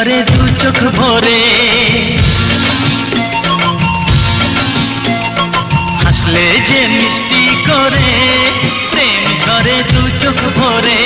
ঝরে দু চোখ ভরে, হাসলে যে মিষ্টি করে প্রেম ঝরে দু চোখ ভরে।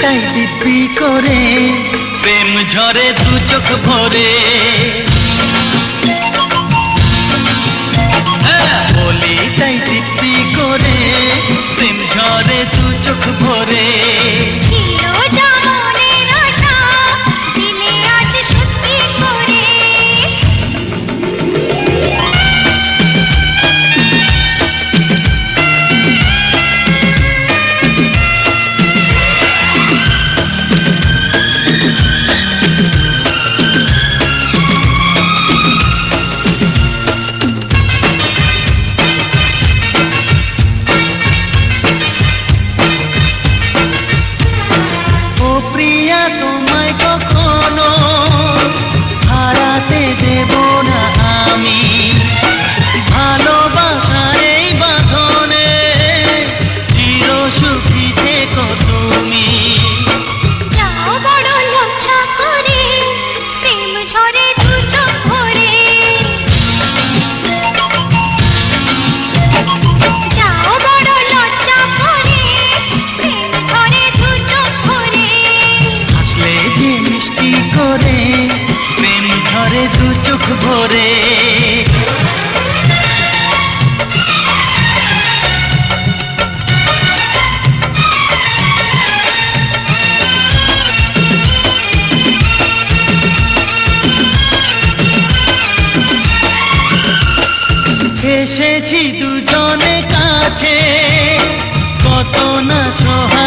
তাই দিব্যি করে প্রেম ঝরে দু চোখ ভরে, বলি তাই দিব্যি করে প্রেম ঝরে দু চোখ ভরে। তোমায় কখনো হারাতে দেব না আমি, ভালোবাসার এই বাঁধনে চির সুখী থেকো তুমি। যাও বড় লজ্জা করে প্রেম ঝরে দু চোখ ভরে, যাও বড় লজ্জা করে প্রেম ঝরে দু চোখ ভরে, হাসলে যে মিষ্টি করে প্রেম ঝরে দু চোখ ভরে। এসেছি দুজনে কাছে, কত না সহ